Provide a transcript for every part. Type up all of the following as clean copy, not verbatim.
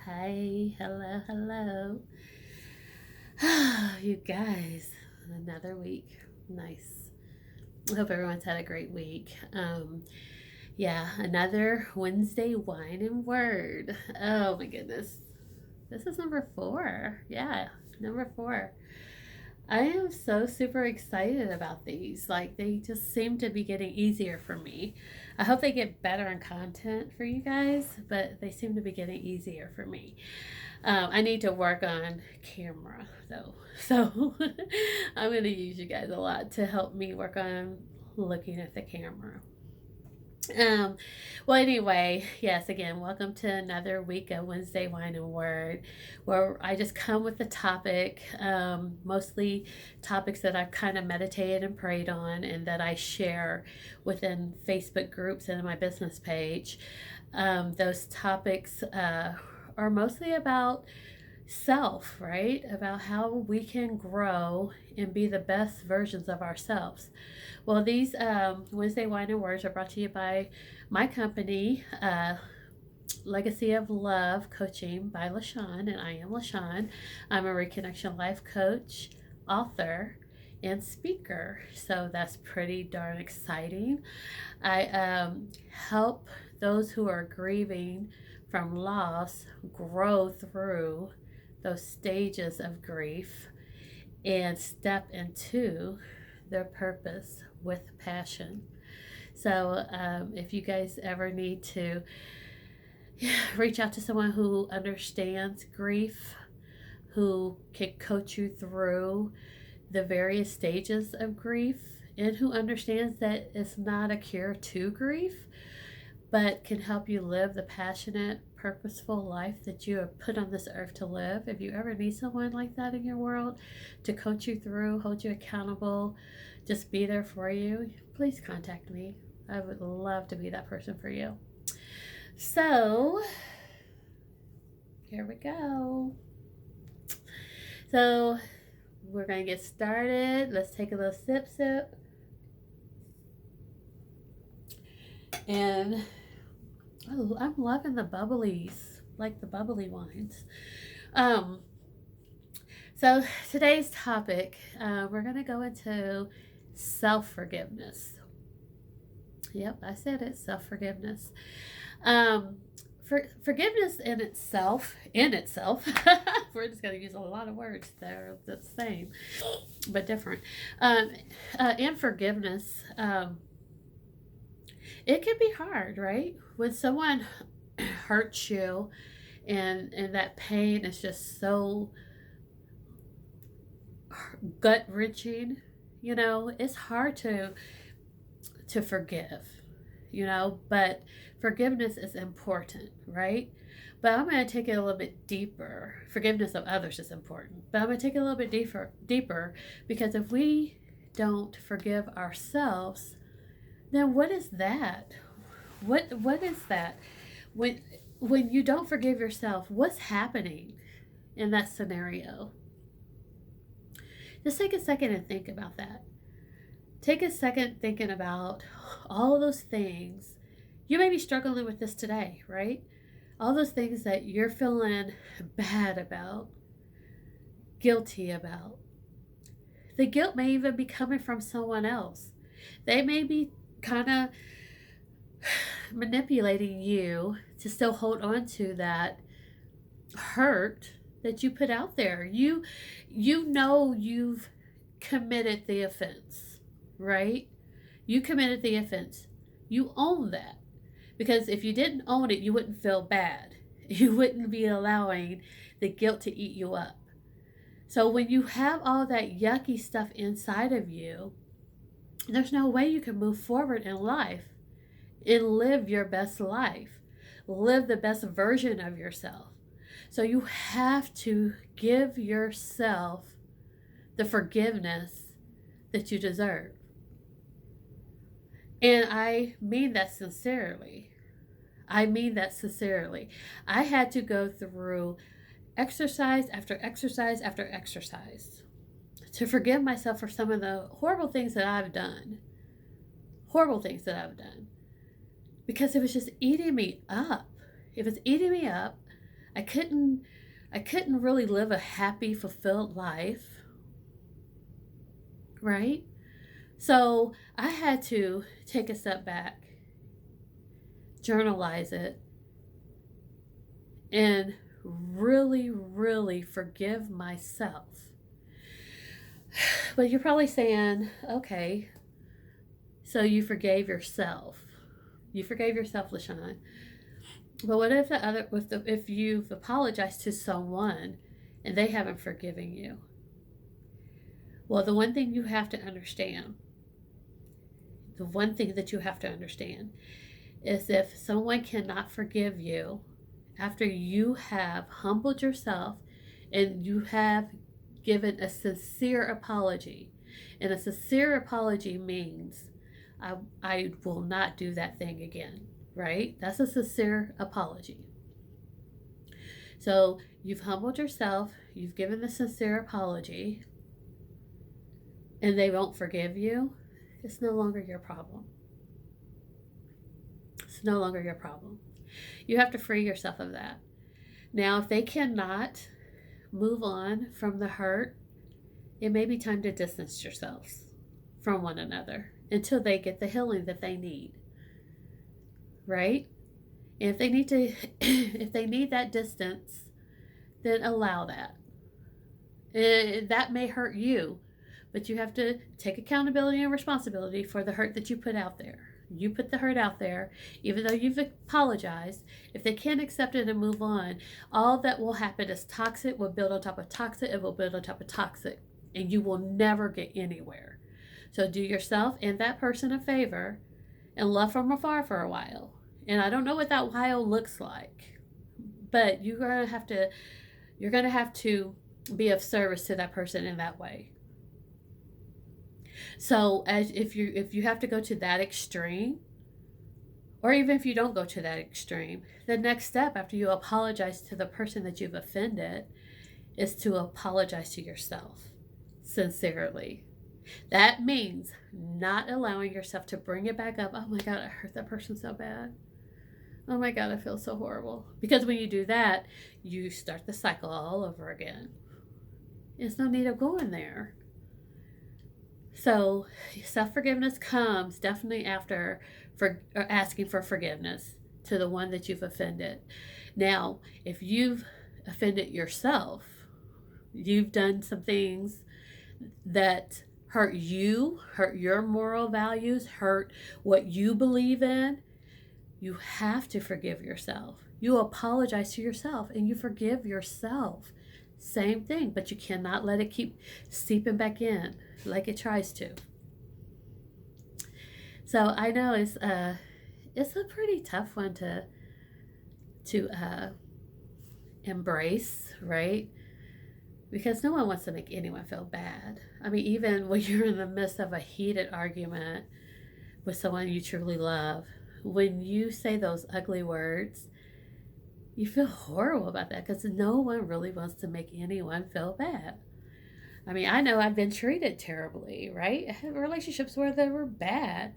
Hi, hello, hello. You guys, another week. Nice. I hope everyone's had a great week. Yeah, another Wednesday wine and word. Oh my goodness. This is number four. Yeah, number four. I am so super excited about these. Like, they just seem to be getting easier for me. I hope they get better in content for you guys, but they seem to be getting easier for me. I need to work on camera though. So I'm going to use you guys a lot to help me work on looking at the camera. Um, well, anyway, yes, again, welcome to another week of Wednesday Wine and Word, where I just come with the topic, mostly topics that I've kind of meditated and prayed on, and that I share within Facebook groups and my business page. Those topics are mostly about self, right? About how we can grow and be the best versions of ourselves. Well, these Wednesday Wine and Words are brought to you by my company, Legacy of Love Coaching by LaShawn, and I am LaShawn. I'm a Reconnection Life Coach, author, and speaker. So that's pretty darn exciting. I help those who are grieving from loss grow through those stages of grief and step into their purpose with passion. So, if you guys ever need to reach out to someone who understands grief, who can coach you through the various stages of grief, and who understands that it's not a cure to grief, but can help you live the passionate, purposeful life that you are put on this earth to live. If you ever need someone like that in your world to coach you through, hold you accountable, just be there for you, please contact me. I would love to be that person for you. So, here we go. So, we're going to get started. Let's take a little sip. And oh, I'm loving the bubblies, like the bubbly wines. Um, so today's topic, we're going to go into self-forgiveness. Yep, I said it, self-forgiveness. Forgiveness in itself, we're just going to use a lot of words there the same, but different. And forgiveness, it can be hard, right? When someone hurts you and that pain is just so gut wrenching, it's hard to forgive, but forgiveness is important, right? But I'm going to take it a little bit deeper. Forgiveness of others is important, but I'm going to take it a little bit deeper, because if we don't forgive ourselves, then what is that? What is that? When when you don't forgive yourself, what's happening in that scenario? Just take a second and think about that. Take a second thinking about all those things. You may be struggling with this today, right? All those things that you're feeling bad about, guilty about. The guilt may even be coming from someone else. They may be kind of manipulating you to still hold on to that hurt that you put out there. You know you've committed the offense, right? You committed the offense. You own that. Because if you didn't own it, you wouldn't feel bad. You wouldn't be allowing the guilt to eat you up. So when you have all that yucky stuff inside of you, there's no way you can move forward in life and live your best life. Live the best version of yourself. So you have to give yourself the forgiveness that you deserve. And I mean that sincerely. I mean that sincerely. I had to go through exercise after exercise after exercise to forgive myself for some of the horrible things that I've done. Horrible things that I've done. Because it was just eating me up. It was eating me up. I couldn't really live a happy, fulfilled life, right? So I had to take a step back, journalize it, and really, really forgive myself. But you're probably saying, okay, so you forgave yourself. You forgave yourself, LaShawn. But what if if you've apologized to someone and they haven't forgiven you? Well, the one thing you have to understand, the one thing that you have to understand is if someone cannot forgive you after you have humbled yourself and you have given a sincere apology, and a sincere apology means I will not do that thing again, right? That's a sincere apology. So you've humbled yourself, you've given the sincere apology, and they won't forgive you. It's no longer your problem. It's no longer your problem. You have to free yourself of that. Now, if they cannot move on from the hurt, it may be time to distance yourselves from one another until they get the healing that they need. Right? And if they need to if they need that distance, then allow that. That may hurt you, but you have to take accountability and responsibility for the hurt that you put out there. You put the hurt out there, even though you've apologized. If they can't accept it and move on, all that will happen is toxic will build on top of toxic, it will build on top of toxic, and you will never get anywhere. So do yourself and that person a favor and love from afar for a while. And I don't know what that while looks like, but you're gonna have to be of service to that person in that way. So as if you have to go to that extreme, or even if you don't go to that extreme, the next step after you apologize to the person that you've offended is to apologize to yourself sincerely. That means not allowing yourself to bring it back up. Oh my God, I hurt that person so bad. Oh my God, I feel so horrible. Because when you do that, you start the cycle all over again. There's no need of going there. So self-forgiveness comes definitely after asking for forgiveness to the one that you've offended. Now, if you've offended yourself, you've done some things that hurt you, hurt your moral values, hurt what you believe in, you have to forgive yourself. You apologize to yourself and you forgive yourself. Same thing, but you cannot let it keep seeping back in like it tries to. So I know it's a pretty tough one to embrace, right? Because no one wants to make anyone feel bad. I mean, even when you're in the midst of a heated argument with someone you truly love, when you say those ugly words, you feel horrible about that because no one really wants to make anyone feel bad. I mean, I know I've been treated terribly, right? I had relationships where they were bad.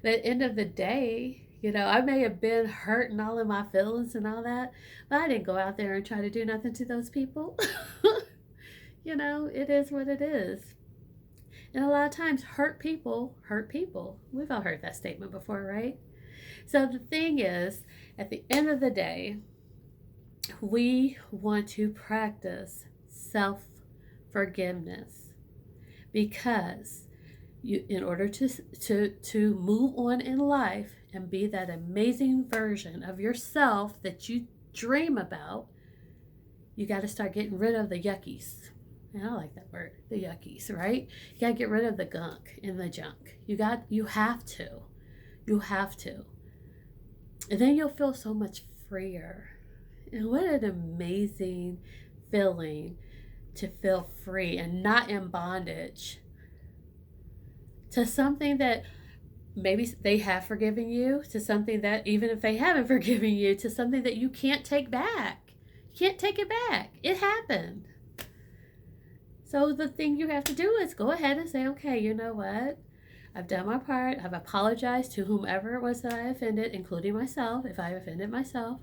But at the end of the day, I may have been hurt and all in my feelings and all that, but I didn't go out there and try to do nothing to those people. It is what it is. And a lot of times, hurt people hurt people. We've all heard that statement before, right? So the thing is, at the end of the day, we want to practice self-forgiveness because in order to move on in life and be that amazing version of yourself that you dream about, you got to start getting rid of the yuckies. And I like that word, the yuckies, right? You got to get rid of the gunk and the junk. You have to. And then you'll feel so much freer. And what an amazing feeling to feel free and not in bondage to something that maybe they have forgiven you, to something that even if they haven't forgiven you, to something that you can't take back. You can't take it back. It happened. So the thing you have to do is go ahead and say, okay, you know what? I've done my part. I've apologized to whomever it was that I offended, including myself, if I offended myself.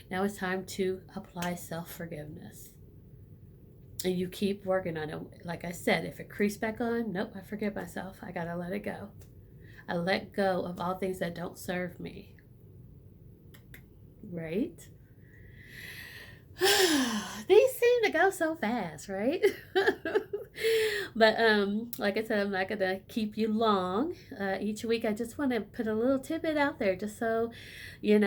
Now it's time to apply self-forgiveness. And you keep working on it. Like I said, if it creeps back on, nope, I forgive myself. I gotta let it go. I let go of all things that don't serve me. Right? These seem to go so fast, right? But like I said, I'm not gonna keep you long. Each week I just want to put a little tidbit out there just so you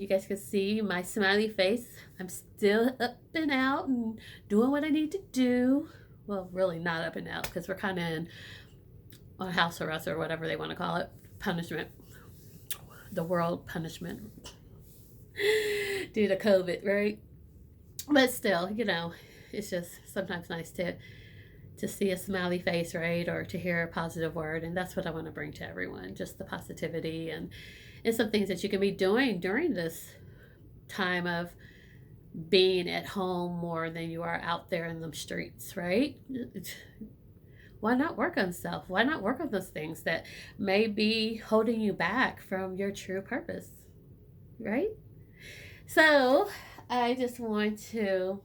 guys can see my smiley face. I'm still up and out and doing what I need to do. Well, really not up and out because we're kind of in a house arrest or whatever they want to call it. Punishment. The world punishment due to COVID, right? But still, it's just sometimes nice to see a smiley face, right? Or to hear a positive word. And that's what I want to bring to everyone. Just the positivity and some things that you can be doing during this time of being at home more than you are out there in the streets, right? Why not work on self? Why not work on those things that may be holding you back from your true purpose, right? So I just want to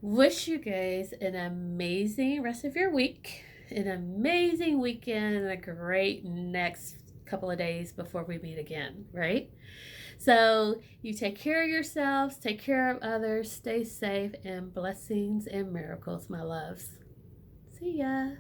wish you guys an amazing rest of your week, an amazing weekend, and a great next couple of days before we meet again, right? So you take care of yourselves, take care of others, stay safe, and blessings and miracles, my loves. See ya.